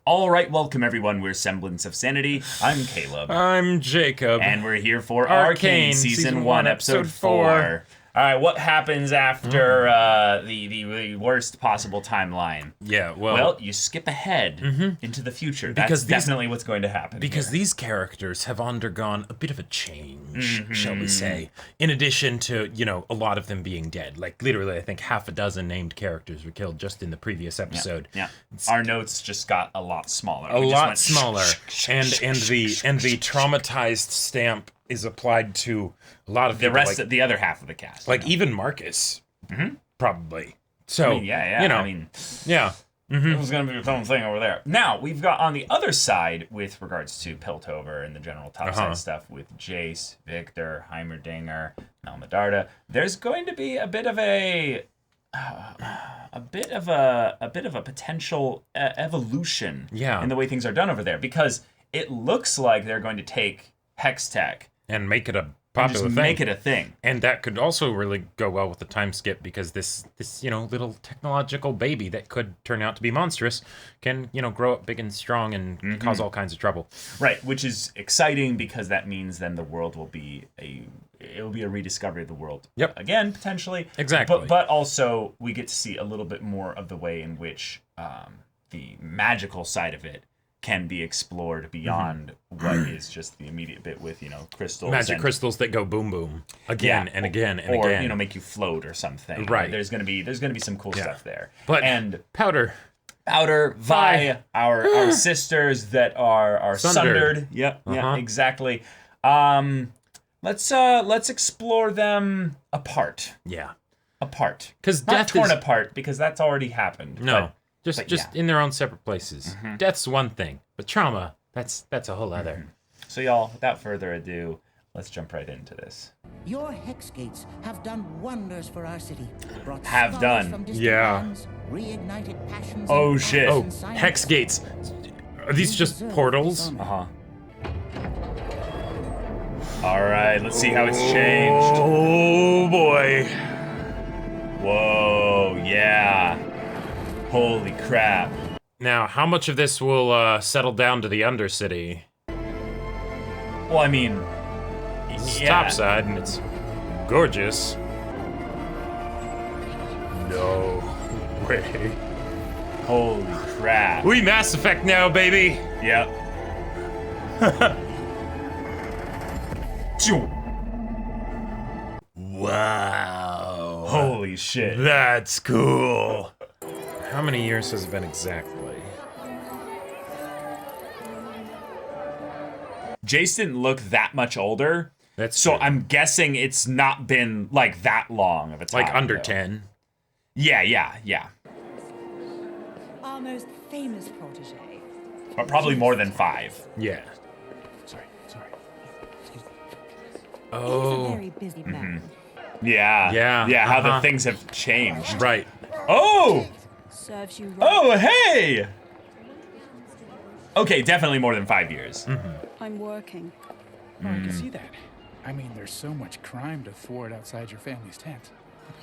All right, welcome everyone. We're Semblance of Sanity. I'm Caleb. I'm Jacob. And we're here for Arcane Season 1, Episode 4. All right, what happens after the worst possible timeline? Yeah, well, you skip ahead into the future. That's definitely what's going to happen. Because these characters have undergone a bit of a change, shall we say. In addition to, you know, a lot of them being dead. Like, literally, I think half a dozen named characters were killed just in the previous episode. Yeah. Our notes just got a lot smaller. And the traumatized stamp is applied to a lot of the people, rest of the other half of the cast. Like even Marcus, probably. So, I mean, yeah. You know, it was going to be a fun thing over there. Now, we've got on the other side, with regards to Piltover and the general topside stuff with Jayce, Victor, Heimerdinger, Malmedarda, there's going to be a bit of a potential evolution in the way things are done over there, because it looks like they're going to take Hex Tech and make it a popular thing. Make it a thing. And that could also really go well with the time skip, because this little technological baby that could turn out to be monstrous can, grow up big and strong and cause all kinds of trouble. Right, which is exciting because that means then the world will be a rediscovery of the world. Yep. Again, potentially. Exactly. But also we get to see a little bit more of the way in which the magical side of it can be explored beyond what is just the immediate bit with, crystals. Magic crystals that go boom boom again and again and again. Or, make you float or something. Right. There's gonna be some cool stuff there. And Powder, Vi, our sisters that are sundered. Yep, yeah, exactly. Let's explore them apart. Yeah. Apart. Because not torn apart, because that's already happened. No. Just in their own separate places. Death's one thing, but trauma, that's a whole other. So y'all, without further ado, let's jump right into this. Your hex gates have done wonders for our city. Have done. Yeah. Lands, reignited passions. Oh shit. Oh, hex gates. Are these just portals? All right, let's see how it's changed. Oh boy. Whoa, yeah. Holy crap. Now, how much of this will settle down to the Undercity? Well, I mean, it's topside, and it's gorgeous. No way. Holy crap. We Mass Effect now, baby! Yep. Wow. Holy shit. That's cool. How many years has it been exactly? Jayce didn't look that much older. So I'm guessing it's not been like that long of a time. Like under though. 10. Yeah. Our most famous protege. But probably more than 5. Yeah. Sorry. Excuse me. Oh. He's a very busy man. Yeah, how the things have changed. Right. Oh! Serves you right. Oh, hey! Okay, definitely more than 5 years. I'm working. Oh, I can see that. I mean, there's so much crime to thwart outside your family's tent.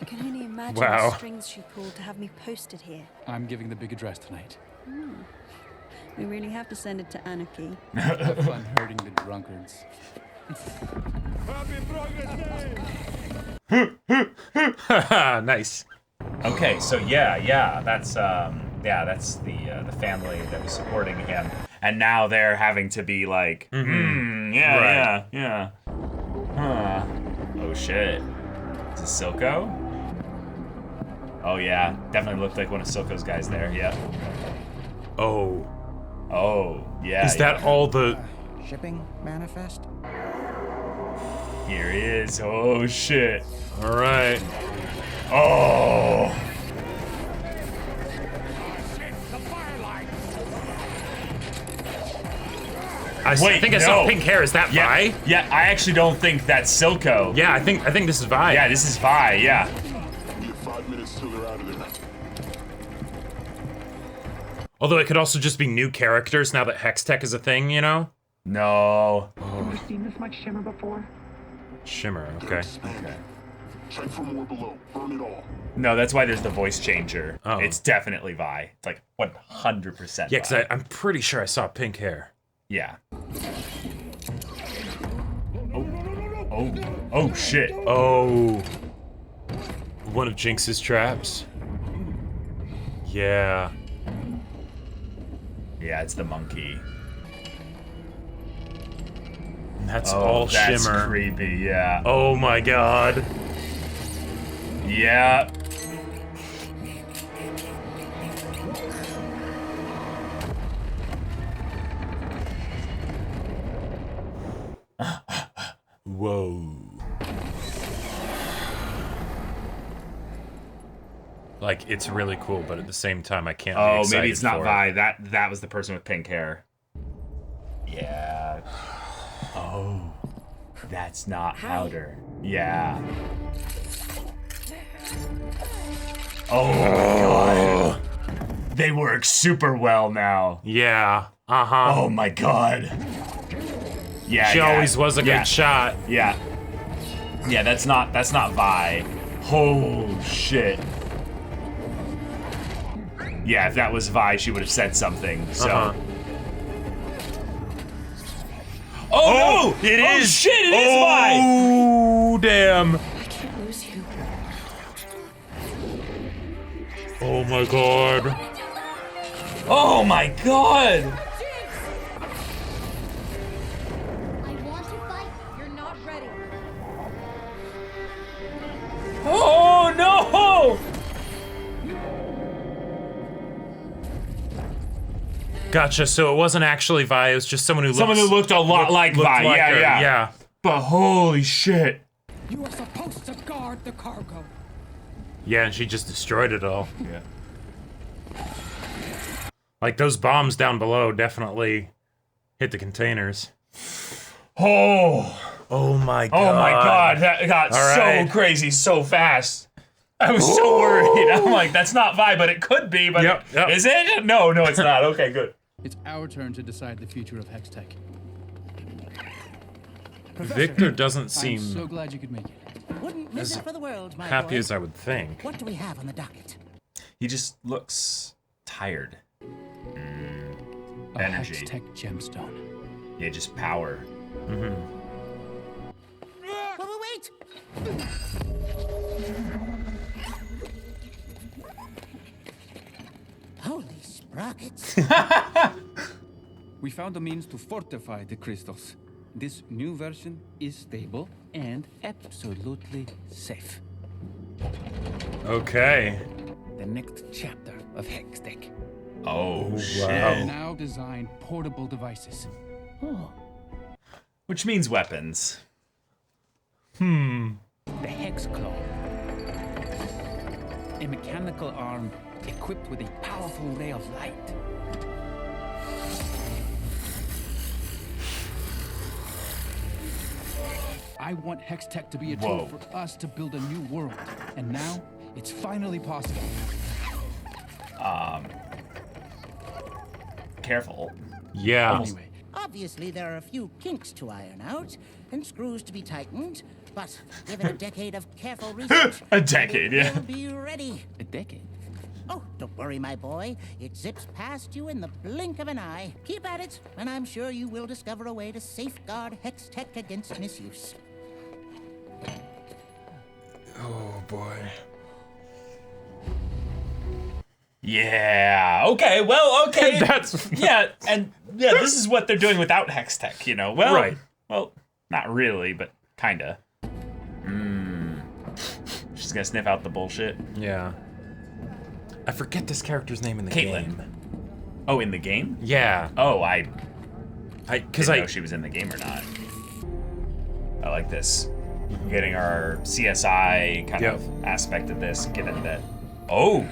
I can only imagine Wow. the strings she pulled to have me posted here. I'm giving the big address tonight. We really have to send it to Anarchy. Have fun hurting the drunkards. Nice. Okay, so that's the family that was supporting him, and now they're having to be like, yeah. Huh. Oh shit. Is this Silco? Oh yeah, definitely looked like one of Silco's guys there. Yeah. Oh. Oh yeah. Is that all the... Shipping manifest? Here he is. Oh shit. All right. Oh. I think I saw pink hair. Is that Vi? Yeah, I actually don't think that's Silco. Yeah, I think this is Vi. Yeah, this is Vi, yeah. Give 5 minutes till they're out of there. Although it could also just be new characters now that Hex Tech is a thing, No. Have you seen this much shimmer before? Shimmer, okay. Check for more below. Burn it all. No, that's why there's the voice changer. Oh. It's definitely Vi. It's like 100% Yeah, because Vi. I'm pretty sure I saw pink hair. Yeah. Oh, shit. Oh. One of Jinx's traps. Yeah. Yeah, it's the monkey. And that's all that's shimmer. creepy, yeah. Oh my god. Yeah. Whoa. Like, it's really cool, but at the same time, I can't be Oh, excited maybe it's not for Vi. it. That was the person with pink hair. Yeah. Oh. That's not powder. Yeah. Oh my god. They work super well now. Yeah. Uh-huh. Oh my god. Yeah, She yeah. always was a Yeah. good shot. Yeah. Yeah, that's not Vi. Oh shit. Yeah, if that was Vi, she would have said something. So. Uh-huh. Oh, no! It is! Oh shit, it is Vi! Oh, damn. I can't lose you. Oh my god. Oh my god! I want to fight. You're not ready. Oh no! Gotcha, so it wasn't actually Vi, it was just someone who Looked a lot like Vi. like Yeah, her. yeah. Yeah. But holy shit. You are supposed to guard the cargo. Yeah, and she just destroyed it all. Yeah. Like, those bombs down below definitely hit the containers. Oh. Oh my god. Oh my god, that got All so right. crazy so fast. I was so worried. I'm like, that's not Vi, but it could be, but Yep, yep. is it? No, it's not. Okay, good. It's our turn to decide the future of Hextech. Victor doesn't I'm seem so glad you could make it. Wouldn't miss it for the world, my happy boy. as I would think. What do we have on the docket? He just looks tired. A Energy. Hextech gemstone. Yeah, just power. Wait! Holy sprockets. We found a means to fortify the crystals. This new version is stable and absolutely safe. Okay. The next chapter of Hextech. Oh, shit. wow. Now design portable devices. Oh, Which means weapons. The Hex Claw. A mechanical arm equipped with a powerful ray of light. I want Hextech to be a Whoa. tool for us to build a new world. And now, it's finally possible. Careful. Yeah. Anyway, obviously there are a few kinks to iron out and screws to be tightened, but give it a decade of careful research. A decade, yeah. We'll be ready. A decade. Oh, don't worry, my boy. It zips past you in the blink of an eye. Keep at it, and I'm sure you will discover a way to safeguard Hextech against misuse. Oh boy. Yeah. Okay. Well. Okay. That's yeah. And yeah, this is what they're doing without Hextech. You know. Well. Right. Well, not really, but kinda. She's gonna sniff out the bullshit. Yeah. I forget this character's name in the Caitlyn. game. Oh, in the game? Yeah. Oh, I Because didn't know she was in the game or not. I like this. Getting our CSI kind Yep. of aspect of this. Getting that. Oh.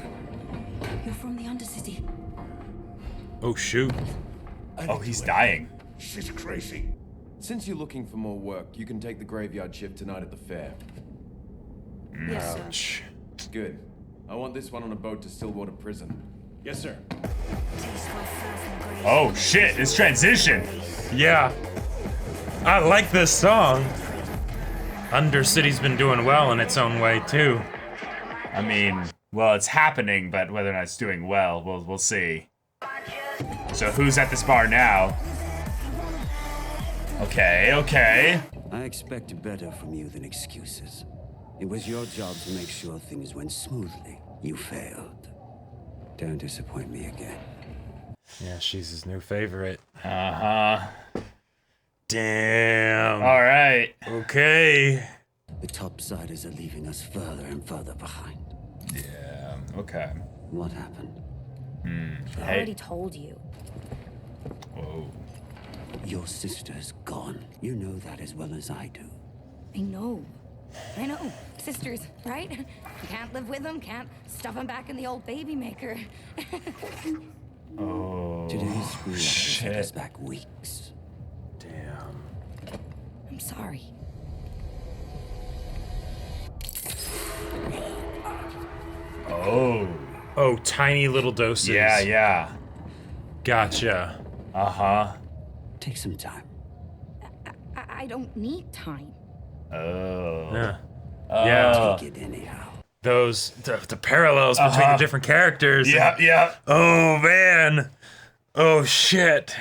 You're from the Undercity. Oh shoot. Oh, he's dying. She's crazy. Since you're looking for more work, you can take the graveyard shift tonight at the fair. Yes, sir. Ouch. Good. I want this one on a boat to Stillwater Prison. Yes, sir. Oh shit! It's transition. Yeah. I like this song. Undercity's been doing well in its own way, too. I mean, well, it's happening, but whether or not it's doing well, we'll see. So who's at this bar now? Okay. I expected better from you than excuses. It was your job to make sure things went smoothly. You failed. Don't disappoint me again. Yeah, she's his new favorite. Uh-huh. Damn. All right. Okay. The topsiders are leaving us further and further behind. Yeah, okay. What happened? I already told you. Whoa. Your sister's gone. You know that as well as I do. I know. Sisters, right? Can't live with them, can't stuff them back in the old baby maker. Oh, Today's screw up set us shit. back weeks. Damn. I'm sorry. Oh. Oh, tiny little doses. Yeah. Gotcha. Uh-huh. Take some time. I don't need time. Oh. Yeah. Yeah. Take it anyhow. Those, the parallels between the different characters. Yeah. Oh, man. Oh, shit.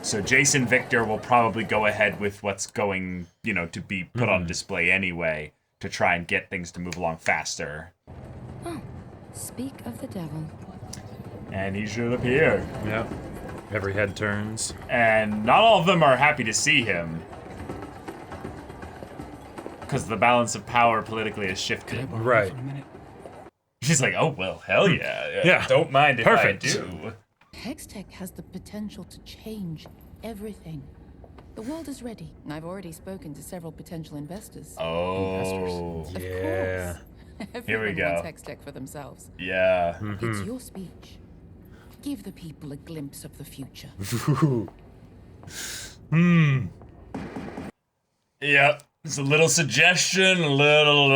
So Jason Victor will probably go ahead with what's going, to be put on display anyway, to try and get things to move along faster. Oh, speak of the devil. And he should appear. Yep. Every head turns. And not all of them are happy to see him. Because the balance of power politically has shifted. Right. She's like, oh, well, hell yeah. Yeah. Don't mind if Perfect. I do. Hextech has the potential to change everything. The world is ready, and I've already spoken to several potential investors. Oh, Of yeah. course. Here we Everyone go. wants Hextech for themselves. Yeah. It's your speech. Give the people a glimpse of the future. Yep. It's a little suggestion, a little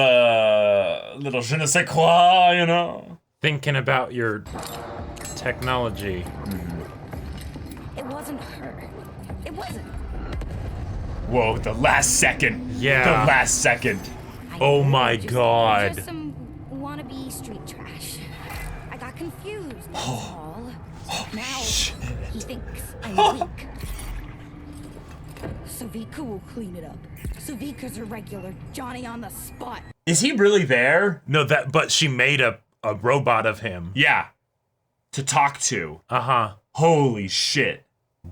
je ne sais quoi, Thinking about your technology. It wasn't her. It wasn't. Whoa, the last second. Yeah. The last second. Oh my god. Just some wannabe street trash. I got confused, that's all. Now, he thinks I'm weak. Savika will clean it up. Savika's a regular Johnny on the spot. Is he really there? No, but she made a robot of him. Yeah. To talk to. Uh-huh. Holy shit.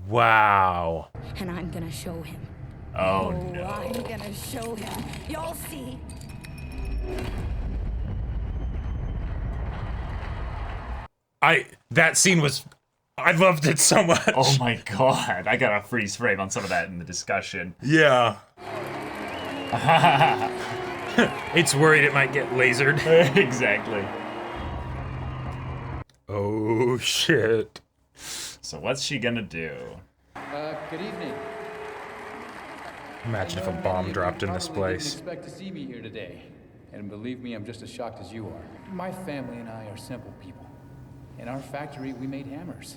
Wow. And I'm gonna show him. Oh no. I'm gonna show him. Y'all see. That scene was, I loved it so much. Oh my god. I got a freeze frame on some of that in the discussion. Yeah. It's worried it might get lasered. Exactly. Oh shit. So what's she gonna do? Good evening. Imagine if a bomb dropped in this Probably place. didn't expect to see me here today. And believe me, I'm just as shocked as you are. My family and I are simple people. In our factory, we made hammers.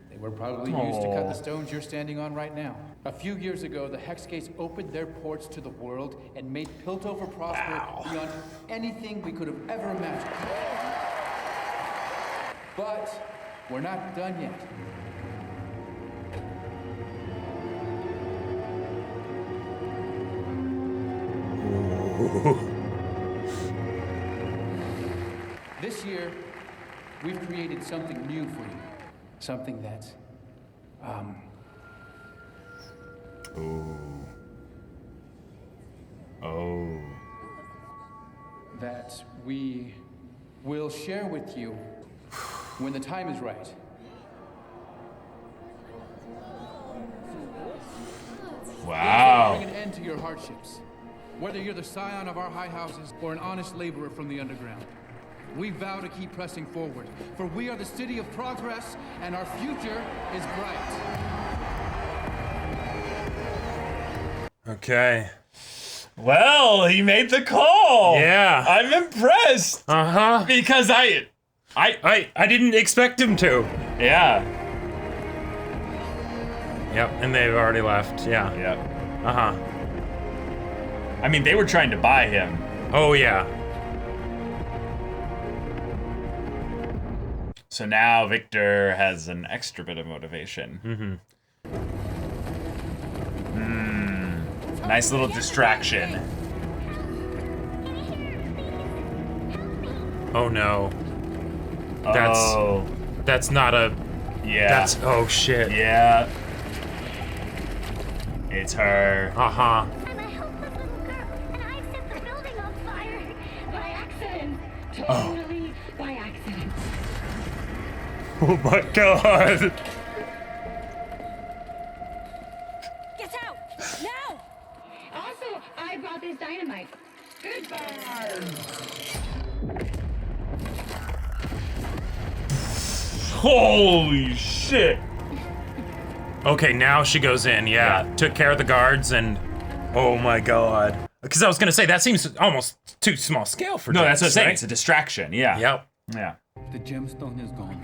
They were probably used to cut the stones you're standing on right now. A few years ago, the Hex Gates opened their ports to the world and made Piltover prosper beyond anything we could have ever imagined. But we're not done yet. This year, we've created something new for you. Something that's, that we will share with you when the time is right. Wow. Bring an end to your hardships. Whether you're the scion of our high houses or an honest laborer from the underground, we vow to keep pressing forward, for we are the city of progress, and our future is bright. Okay. Well, he made the call. Yeah. I'm impressed. Uh-huh. Because I didn't expect him to. Yeah. Yep, and they've already left. Yeah. Yep. Uh-huh. I mean, they were trying to buy him. Oh, yeah. So now Victor has an extra bit of motivation. Nice little distraction. Oh, no. That's not a... Yeah. Oh, shit. Yeah. It's her. Uh-huh. I'm a helpless little girl, and I set the building on fire by accident. Totally by accident. Oh my god. Get out! Now! Also, I brought this dynamite. Goodbye! Holy shit. Okay, now she goes in, yeah. Took care of the guards and... Oh my god. Because I was gonna say, that seems almost too small scale for No, Jinx, that's what I'm saying. right? It's a distraction, yeah. Yep. Yeah. The gemstone is gone,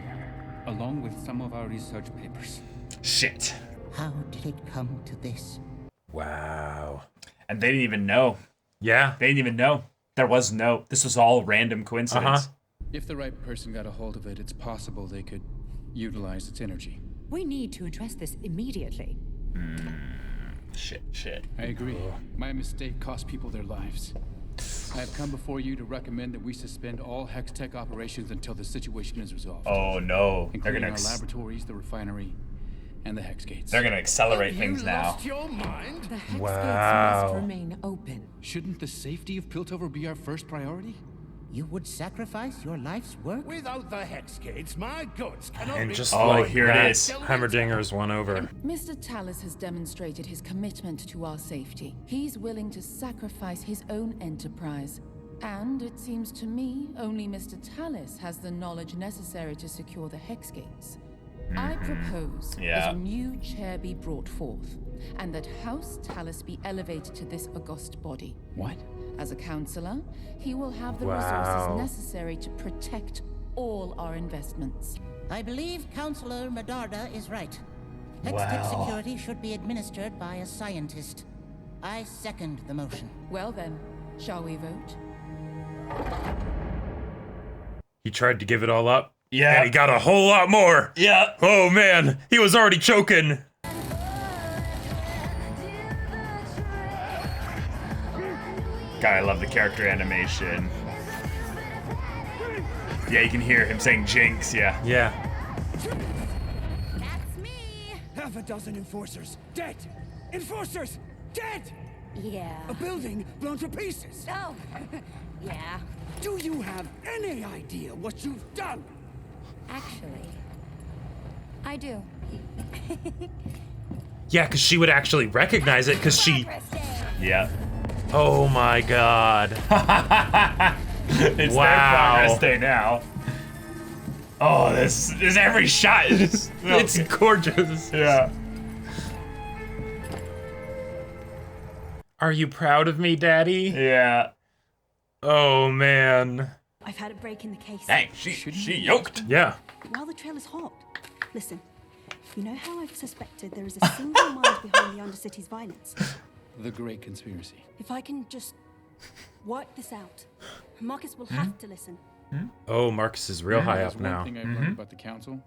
along with some of our research papers. Shit. How did it come to this? Wow. And they didn't even know. Yeah. They didn't even know. This was all random coincidence. If the right person got a hold of it, it's possible they could utilize its energy. We need to address this immediately. Shit. I agree. My mistake cost people their lives. I have come before you to recommend that we suspend all Hex Tech operations until the situation is resolved. Oh no. Including our laboratories, the refinery, and the Hex Gates. They're gonna accelerate things now. Lost your mind? The Hex Gates must remain open. Shouldn't the safety of Piltover be our first priority? You would sacrifice your life's work? Without the Hex Gates, my goods cannot And be... just Oh, like here that, it is. Heimerdinger's won over. Mr. Tallis has demonstrated his commitment to our safety. He's willing to sacrifice his own enterprise. And it seems to me, only Mr. Tallis has the knowledge necessary to secure the Hex Gates. I propose that a new chair be brought forth, and that House Tallis be elevated to this august body. What? As a counselor, he will have the resources necessary to protect all our investments. I believe Counselor Medarda is right. Hex-Tech security should be administered by a scientist. I second the motion. Well then, shall we vote? He tried to give it all up. Yeah. And he got a whole lot more. Yeah. Oh man, he was already choking. God, I love the character animation. Yeah, you can hear him saying Jinx, yeah. Yeah. That's me! Half a dozen enforcers dead! Enforcers dead! Yeah. A building blown to pieces! Oh, yeah. Do you have any idea what you've done? Actually, I do. Yeah, because she would actually recognize it because she... Yeah. Oh my god. It's their progress day now. Oh, this every shot is just... It's gorgeous. Yeah. Are you proud of me, Daddy? Yeah. Oh man. I've had a break in the case. Dang, she yoked. Yeah. While the trail is hot, listen. You know how I've suspected there is a single mind behind the Undercity's violence? The Great Conspiracy. If I can just work this out, Marcus will have to listen. Oh, Marcus is real high up now. One thing I've learned about the council.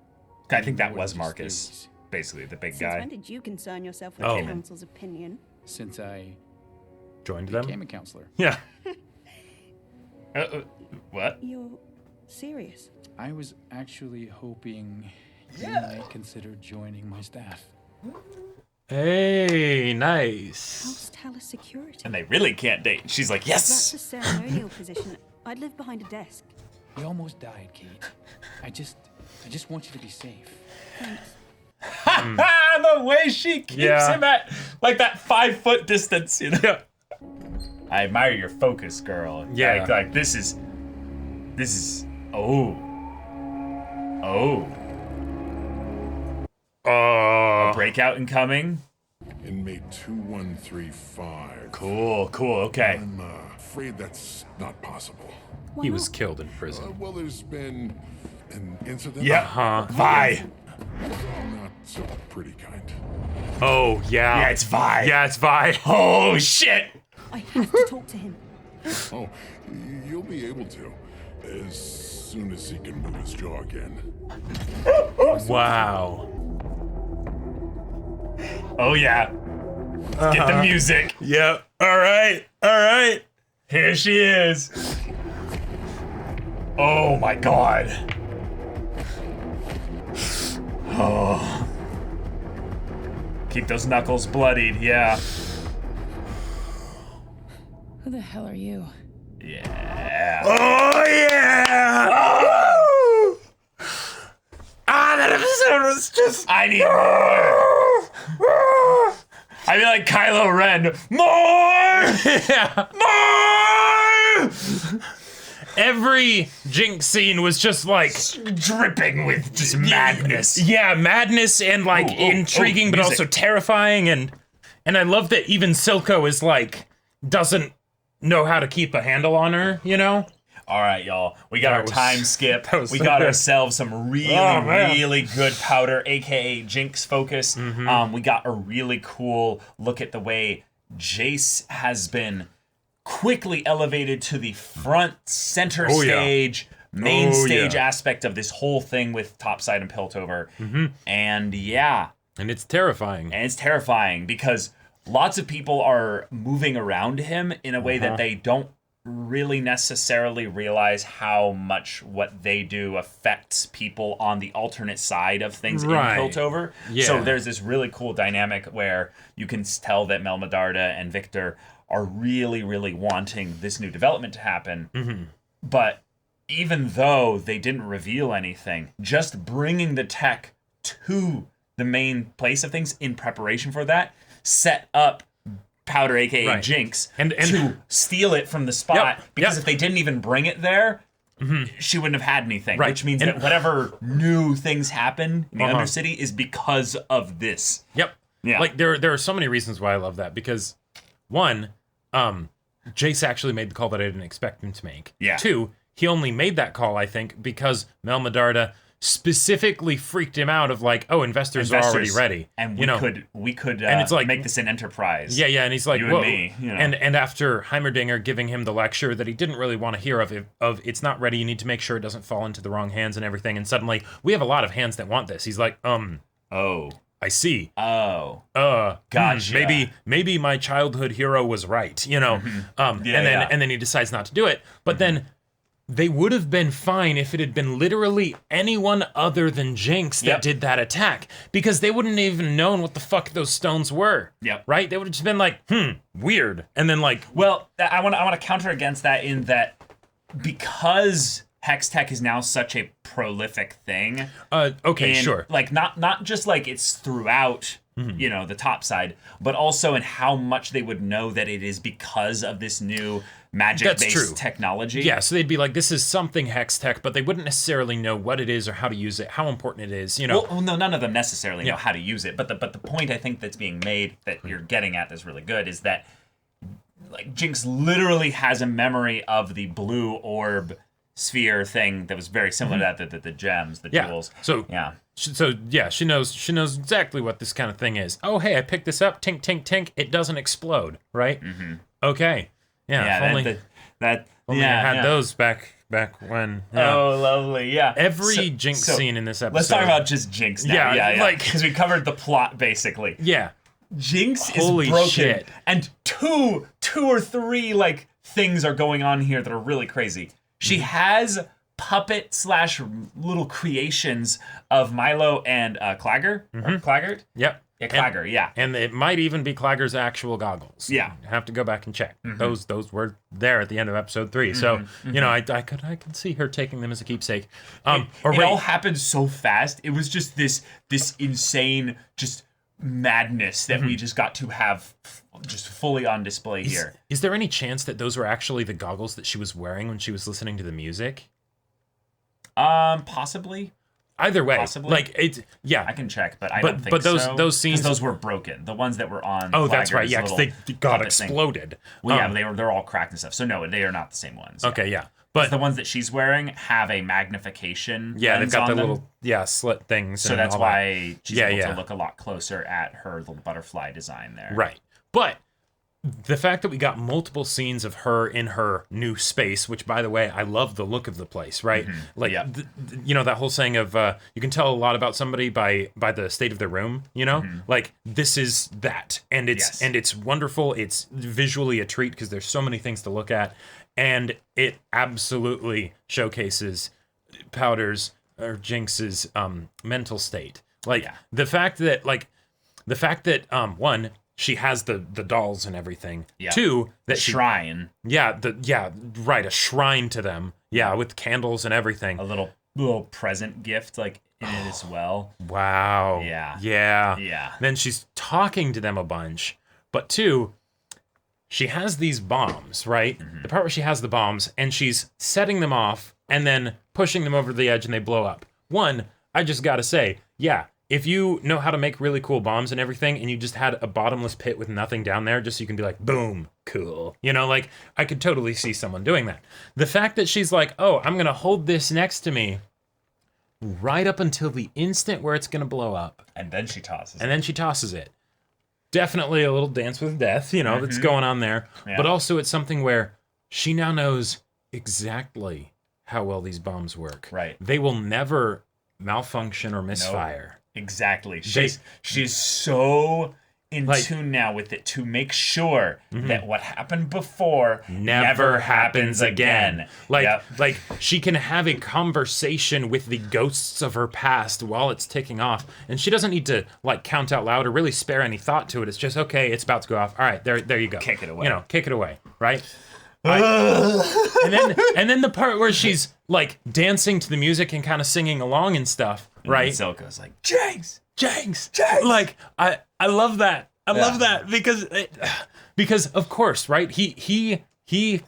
I think that was Marcus, basically the big Since guy. when did you concern yourself with Oh. the council's opinion? Since I Joined became them? a counselor. Yeah. What? You're serious? I was actually hoping you might consider joining my staff. Hey, nice. House Tallis security. And they really can't date. She's like, That's a yes. ceremonial position. I'd live behind a desk. We almost died, Kate. I just want you to be safe. Thanks. The way she keeps him at like that 5-foot distance, you know. I admire your focus, girl. Yeah. Like this is. A breakout incoming. Inmate 2135. Cool. Okay. I'm afraid that's not possible. He was killed in prison. Well, there's been an incident. Yeah. Vi. Not so pretty kind. Oh, yeah. Yeah, it's Vi. Yeah, it's Vi. Oh shit. I have to talk to him. Oh, you'll be able to. As soon as he can move his jaw again. Wow. Oh, yeah. Get the music. Yep. All right. Here she is. Oh, my God. Oh. Keep those knuckles bloodied, yeah. Who the hell are you? Yeah. Oh, yeah! Oh! That episode was just... I need more! I feel like Kylo Ren. More! Yeah. More! Every Jinx scene was just like... dripping with just madness. Yeah, madness and like intriguing, but music. also terrifying. And I love that even Silco is like, doesn't know how to keep a handle on her, you know? All right, y'all. We got our time skip. We so got good. ourselves some really good powder, aka Jinx focus. We got a really cool look at the way Jayce has been quickly elevated to the front center stage, main stage aspect of this whole thing with Topside and Piltover. And yeah. And it's terrifying. And it's terrifying because lots of people are moving around him in a way that they don't really necessarily realize how much what they do affects people on the alternate side of things in Piltover. Yeah. So there's this really cool dynamic where you can tell that Mel Medarda and Victor are really, really wanting this new development to happen. But even though they didn't reveal anything, just bringing the tech to the main place of things in preparation for that set up Powder, aka Jinx, and to steal it from the spot. Because if they didn't even bring it there, she wouldn't have had anything. Which means that whatever new things happen in the Undercity is because of this. Yeah. Like there are so many reasons why I love that, because one, Jayce actually made the call that I didn't expect him to make. Yeah. Two, he only made that call, I think, because Mel Medarda specifically freaked him out of like, oh, investors are already ready, and we could and it's like, make this an enterprise. Yeah, and he's like, you whoa. and me, you know. And after Heimerdinger giving him the lecture that he didn't really want to hear of it's not ready, you need to make sure it doesn't fall into the wrong hands and everything, and suddenly we have a lot of hands that want this. He's like, oh, I see. Oh, gotcha. Maybe my childhood hero was right, you know. And then he decides not to do it, but then they would have been fine if it had been literally anyone other than Jinx that did that attack, because they wouldn't even known what the fuck those stones were. Right? They would have just been like, weird. And then like, well, I want to counter against that in that because Hex Tech is now such a prolific thing. Sure. Like not just like it's throughout, you know, the top side, but also in how much they would know that it is because of this new magic-based technology. Yeah, so they'd be like, this is something Hex Tech, but they wouldn't necessarily know what it is or how to use it, how important it is, you know. Well, no, none of them necessarily know how to use it, but the point I think that's being made that you're getting at that's really good is that like Jinx literally has a memory of the blue orb sphere thing that was very similar to that, the gems, the jewels. So she knows exactly what this kind of thing is. Oh, hey, I picked this up, tink, tink, tink, it doesn't explode, right? Okay. Yeah, only I had those back when. Yeah. Oh, lovely, yeah. Every Jinx scene in this episode. Let's talk about just Jinx now. Yeah. Like, because we covered the plot basically. Yeah. Jinx is broken, shit. and two or three like things are going on here that are really crazy. She has puppet / little creations of Milo and Claggor. Or Claggart? Yep. Yeah, Claggor, yeah. And it might even be Claggor's actual goggles. Yeah. I have to go back and check. Those were there at the end of episode 3. So, you know, I could see her taking them as a keepsake. It all happened so fast. It was just this insane just madness that we just got to have just fully on display here. Is there any chance that those were actually the goggles that she was wearing when she was listening to the music? Possibly. Either way, possibly. Like it's I can check, but I don't think so. But those scenes, those were broken. The ones that were on. Oh, that's right. Yeah, because they got puppet thing. exploded. Well, yeah, they're all cracked and stuff. So no, they are not the same ones. Okay, yeah. But the ones that she's wearing have a magnification. Yeah, they've got the them. little slit things. So that's why she's able to look a lot closer at her little butterfly design there. Right. But the fact that we got multiple scenes of her in her new space, which, by the way, I love the look of the place, right? Like, you know, that whole saying of, you can tell a lot about somebody by the state of their room, you know? Like, this is that. And it's wonderful. It's visually a treat because there's so many things to look at. And it absolutely showcases Powder's or Jinx's mental state. Like, the fact that, one, she has the dolls and everything. Yeah. Two, that shrine. A shrine to them. Yeah, with candles and everything. A little present gift like in it as well. Wow. Yeah. Then she's talking to them a bunch. But two, she has these bombs, right? The part where she has the bombs and she's setting them off and then pushing them over the edge and they blow up. One, I just gotta say, if you know how to make really cool bombs and everything, and you just had a bottomless pit with nothing down there, just so you can be like, boom, cool. You know, like, I could totally see someone doing that. The fact that she's like, oh, I'm going to hold this next to me right up until the instant where it's going to blow up. And then she tosses it. Definitely a little dance with death, you know, that's going on there. Yeah. But also it's something where she now knows exactly how well these bombs work. Right. They will never malfunction or misfire. No. Exactly. She's so in tune now with it to make sure that what happened before never happens again. Like she can have a conversation with the ghosts of her past while it's ticking off, and she doesn't need to like count out loud or really spare any thought to it. It's just, okay, it's about to go off. All right, there you go. Kick it away. You know, kick it away, right? and then the part where she's like dancing to the music and kind of singing along and stuff, right? And Silco's like, Jinx. Like, I love that. I love that because of course, right? He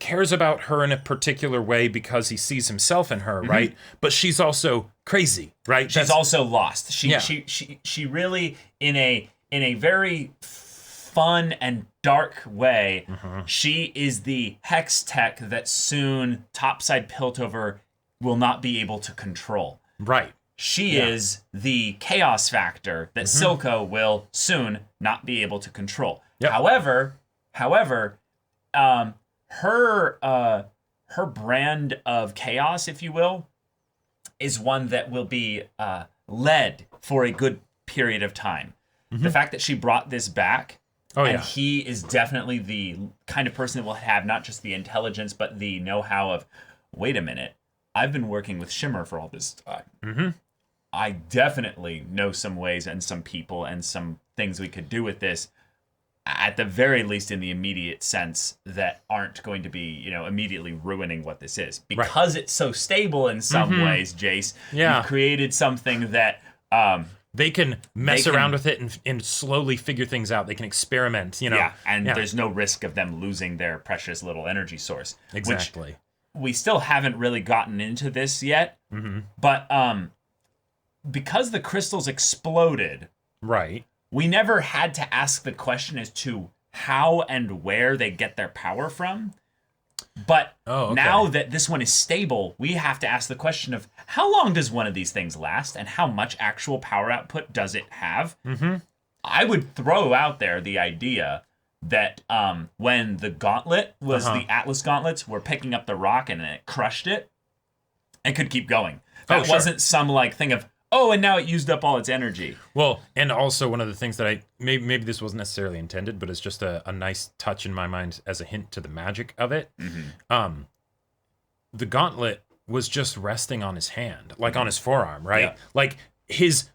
cares about her in a particular way because he sees himself in her, right? But she's also crazy, right? She's also lost. She really in a very fun and dark way, she is the hex tech that soon topside Piltover will not be able to control. Right. She is the chaos factor that Silco will soon not be able to control. Yep. However, her brand of chaos, if you will, is one that will be led for a good period of time. The fact that she brought this back, he is definitely the kind of person that will have not just the intelligence, but the know-how of, wait a minute, I've been working with Shimmer for all this time. I definitely know some ways and some people and some things we could do with this, at the very least in the immediate sense, that aren't going to be, you know, immediately ruining what this is. Because it's so stable in some ways, Jayce, you've created something that... they can mess around with it and slowly figure things out. They can experiment, you know. Yeah, and there's no risk of them losing their precious little energy source. Exactly. Which we still haven't really gotten into this yet, but because the crystals exploded, right, we never had to ask the question as to how and where they get their power from. But now that this one is stable, we have to ask the question of how long does one of these things last and how much actual power output does it have? I would throw out there the idea that when the gauntlet was the Atlas gauntlets were picking up the rock and it crushed it, it could keep going. That wasn't some like thing of, and now it used up all its energy. Well, and also one of the things that maybe this wasn't necessarily intended, but it's just a nice touch in my mind as a hint to the magic of it. The gauntlet was just resting on his hand, like on his forearm, right? Yeah. Like his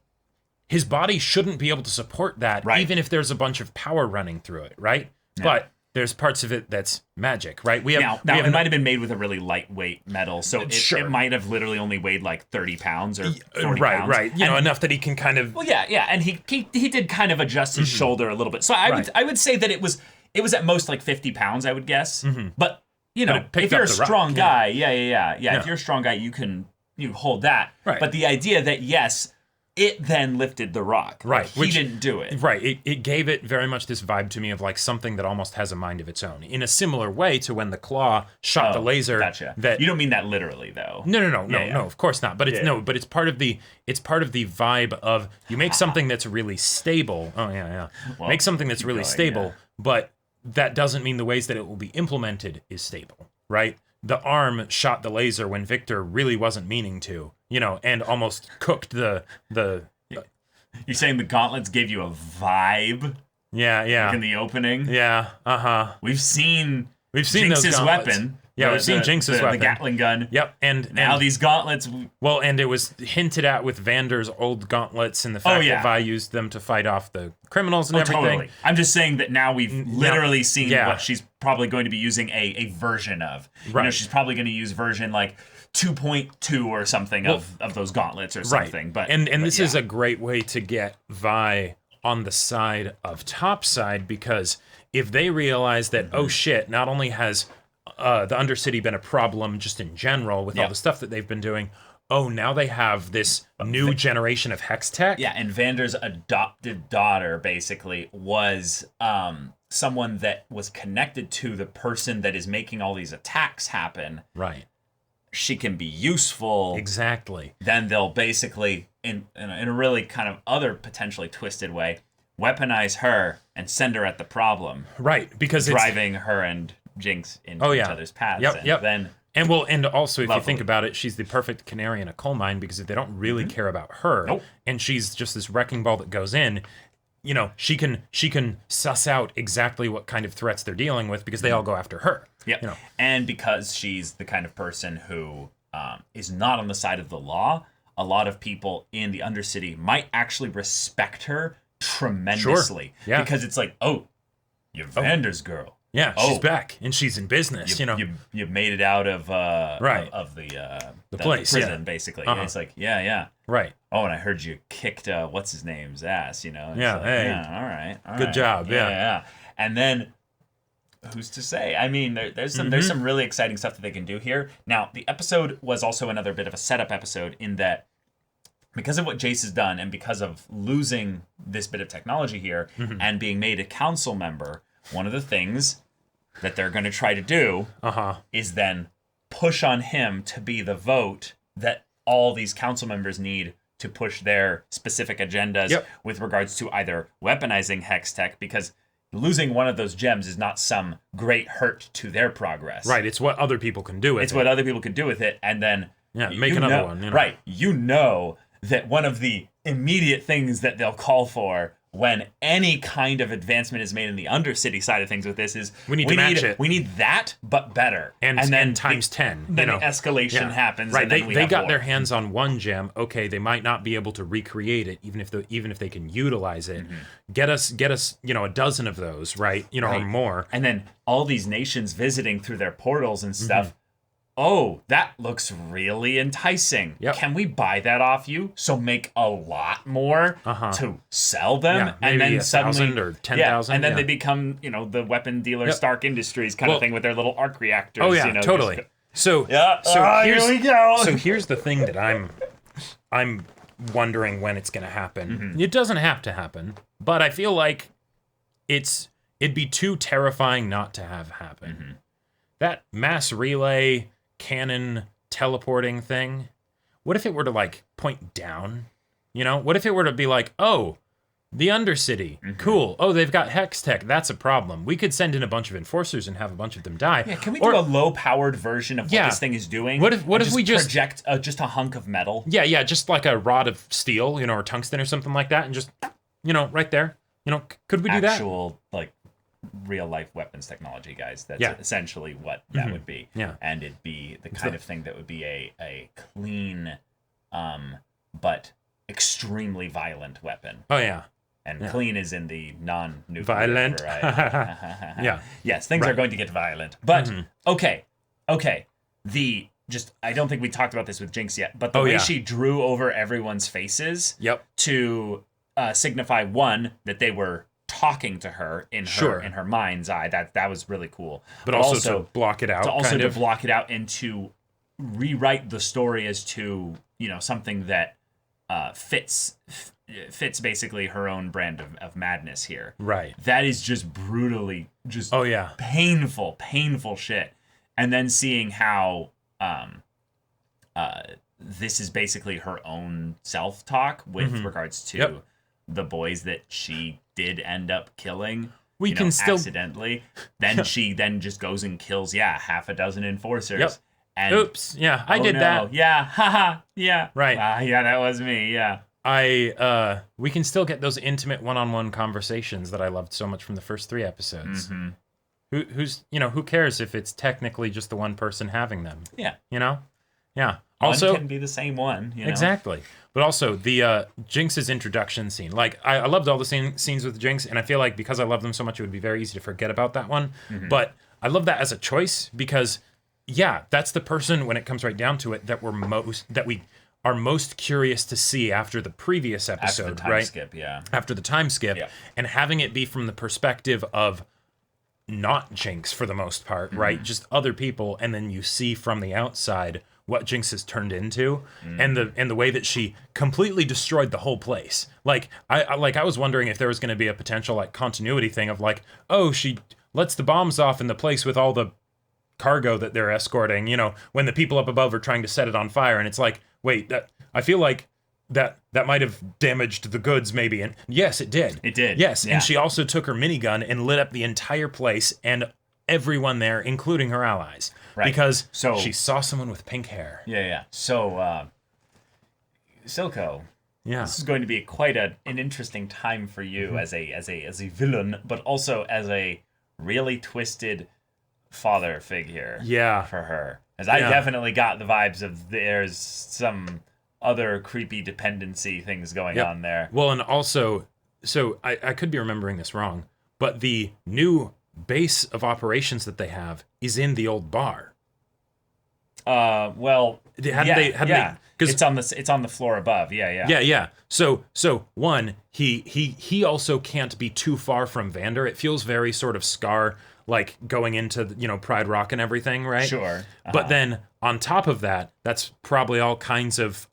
body shouldn't be able to support that, even if there's a bunch of power running through it, right? Yeah. But there's parts of it that's magic, right? Now it might have been made with a really lightweight metal, so it might have literally only weighed like 30 pounds or 40 pounds. Right. You know, enough that he can kind of... Well, yeah, and he did kind of adjust his shoulder a little bit. So I would say that it was at most like 50 pounds, I would guess. But, you know, if you're a strong guy, if you're a strong guy, you hold that. Right. But the idea that, yes, it then lifted the rock. Right. Like, he didn't do it. Right. It gave it very much this vibe to me of like something that almost has a mind of its own. In a similar way to when the claw shot the laser. Gotcha. That you don't mean that literally though. No, of course not. But it's it's part of the vibe of you make something that's really stable. Well, make something that's really stable, but that doesn't mean the ways that it will be implemented is stable, right? The arm shot the laser when Victor really wasn't meaning to, and almost cooked the. You're saying the gauntlets gave you a vibe? Yeah. Like in the opening? Yeah, We've seen Jinx's those weapon. Yeah, we've seen Jinx's weapon. The Gatling gun. Yep, and now these gauntlets. Well, and it was hinted at with Vander's old gauntlets and the fact that Vi used them to fight off the criminals and everything. Totally. I'm just saying that now we've literally seen what she's probably going to be using a version of. Right. She's probably going to use version like 2.2 or something of those gauntlets or something. But but this is a great way to get Vi on the side of Topside, because if they realize that, oh shit, not only has the Undercity been a problem just in general with all the stuff that they've been doing, now they have this new generation of hex tech. Yeah, and Vander's adopted daughter basically was someone that was connected to the person that is making all these attacks happen. Right. She can be useful. Exactly. Then they'll basically, in a really kind of other potentially twisted way, weaponize her and send her at the problem. Right, because driving her and Jinx into each other's paths. Yep. Then and also if you think about it, she's the perfect canary in a coal mine, because if they don't really care about her, and she's just this wrecking ball that goes in, she can suss out exactly what kind of threats they're dealing with, because they all go after her. Yeah, and because she's the kind of person who is not on the side of the law, a lot of people in the Undercity might actually respect her tremendously. Sure. Yeah. Because it's like, you're Vander's girl. Yeah, she's back and she's in business. You made it out of of the place, prison, basically. And it's like, right. Oh, and I heard you kicked what's his name's ass. It's all right. Good job. Yeah. And then who's to say? I mean, there's some really exciting stuff that they can do here. Now, the episode was also another bit of a setup episode in that, because of what Jayce has done and because of losing this bit of technology here and being made a council member, one of the things that they're going to try to do is then push on him to be the vote that all these council members need to push their specific agendas with regards to either weaponizing hex tech, because losing one of those gems is not some great hurt to their progress. Right, it's what other people can do with it. It's what other people can do with it, and then make another one. Right, that one of the immediate things that they'll call for when any kind of advancement is made in the Undercity side of things with this is we need to match it. We need that, but better, and then times 10. Then the escalation happens. Right, and then they got their hands on one gem. Okay, they might not be able to recreate it, even if they can utilize it. Get us, a dozen of those, right? Or more. And then all these nations visiting through their portals and stuff. Oh, that looks really enticing. Yep. Can we buy that off you? So make a lot more to sell them, and then 1,000 or 10,000. And then they become, the weapon dealer Stark Industries kind of thing with their little arc reactors. Oh yeah, totally. So here we go. So here's the thing that I'm wondering when it's going to happen. It doesn't have to happen, but I feel like it'd be too terrifying not to have happen. That mass relay cannon teleporting thing, what if it were to point down? What if it were to be like, oh, the Undercity, cool. Oh, they've got hex tech. That's a problem. We could send in a bunch of enforcers and have a bunch of them die. Yeah, can we do a low-powered version of what this thing is doing? What if we just project just a hunk of metal? Yeah, just like a rod of steel, or tungsten or something like that, and just, right there. Could we do that? Actual real life weapons technology, guys. That's essentially what that would be. Yeah. And it'd be the kind of thing that would be a clean but extremely violent weapon. Oh yeah. And clean is in the non-nuclear violent variety. Yes, things are going to get violent. But okay. I don't think we talked about this with Jinx yet, but the way she drew over everyone's faces to signify one, that they were talking to her in her mind's eye. That was really cool. But also to block it out. To block it out and to rewrite the story as to, something that fits basically her own brand of madness here. Right. That is just brutally painful shit. And then seeing how this is basically her own self-talk with regards to the boys that she did end up killing. We can still accidentally. Then she then just goes and kills half a dozen enforcers. Yep. And, oops. Yeah, I did that. Yeah. Haha. Yeah. Right. Yeah, that was me. Yeah. We can still get those intimate one-on-one conversations that I loved so much from the first 3 episodes. Who cares if it's technically just the one person having them? Yeah. Yeah. Also, one can be the same one. Exactly. But also the Jinx's introduction scene. Like I loved all the scenes with Jinx, and I feel like because I love them so much, it would be very easy to forget about that one. But I love that as a choice because, that's the person when it comes right down to it that we are most curious to see after the previous episode, after the time right? Skip, yeah. After the time skip, and having it be from the perspective of not Jinx for the most part, right? Just other people, and then you see from the outside what Jinx has turned into, and the way that she completely destroyed the whole place. Like I was wondering if there was going to be a potential like continuity thing of like, oh, she lets the bombs off in the place with all the cargo that they're escorting, when the people up above are trying to set it on fire, and it's like, wait, I feel like that might have damaged the goods maybe, and yes, it did. It did. Yes, and she also took her minigun and lit up the entire place and everyone there, including her allies, because she saw someone with pink hair. Yeah. So, Silco. Yeah. This is going to be quite an interesting time for you as a villain, but also as a really twisted father figure. Yeah. For her, as I definitely got the vibes of there's some other creepy dependency things going on there. Well, and also, so I could be remembering this wrong, but the new base of operations that they have is in the old bar. Well, because it's on the floor above. Yeah. So one, he also can't be too far from Vander. It feels very sort of Scar, like going into Pride Rock and everything, right? Sure. But then on top of that, that's probably all kinds of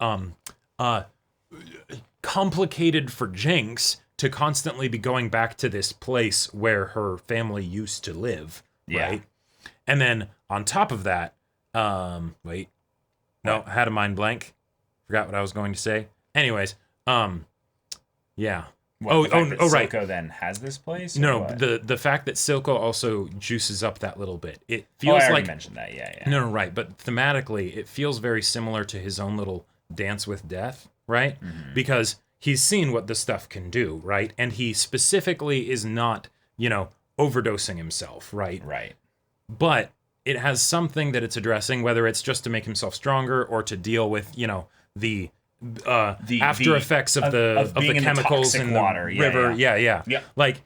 complicated for Jinx to constantly be going back to this place where her family used to live, right? And then on top of that, I had a mind blank. Forgot what I was going to say. Anyways, yeah. Right. Silco then has this place? No, the fact that Silco also juices up that little bit. It feels I already like mentioned that. Yeah. No, right. But thematically, it feels very similar to his own little dance with death, right? Because he's seen what this stuff can do, right? And he specifically is not, overdosing himself, right? Right. But it has something that it's addressing, whether it's just to make himself stronger or to deal with, the after effects of the chemicals in the water. river. Yeah. Like,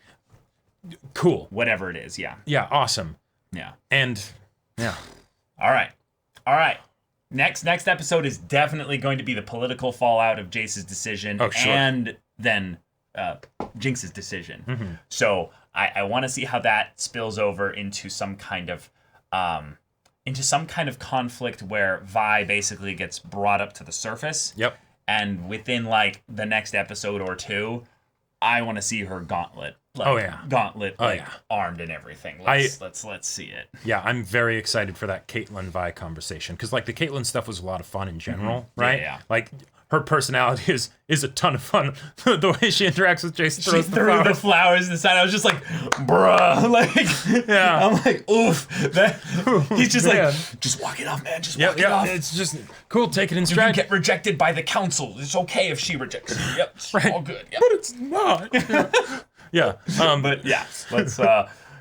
cool. Whatever it is, yeah. Yeah, awesome. Yeah. And, yeah. All right. Next episode is definitely going to be the political fallout of Jayce's decision and then Jinx's decision. So I want to see how that spills over into some kind of conflict where Vi basically gets brought up to the surface. Yep. And within like the next episode or two, I want to see her gauntlet. Armed and everything. Let's see it. Yeah, I'm very excited for that Caitlyn Vi conversation because like the Caitlyn stuff was a lot of fun in general, right? Yeah. Like her personality is a ton of fun. The way she interacts with Jayce, she threw the flowers inside. I was just like, bruh, like, yeah. I'm like, oof. He's just like, just walk it off, man. Just walk it off. It's just cool. Take it in stride. You can get rejected by the council. It's okay if she rejects you. Yep, it's all good. Yep. But it's not. Yeah. But yeah, let's.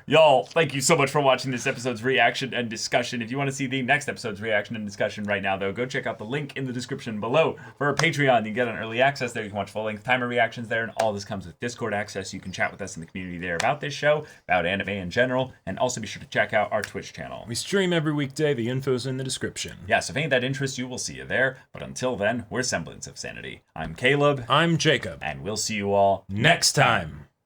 Y'all, thank you so much for watching this episode's reaction and discussion. If you want to see the next episode's reaction and discussion right now, though, go check out the link in the description below for our Patreon. You can get an early access there. You can watch full-length timer reactions there, and all this comes with Discord access. You can chat with us in the community there about this show, about anime in general, and also be sure to check out our Twitch channel. We stream every weekday. The info's in the description. Yeah, so if any of that interests you, we'll see you there. But until then, we're Semblance of Sanity. I'm Caleb. I'm Jacob. And we'll see you all next time.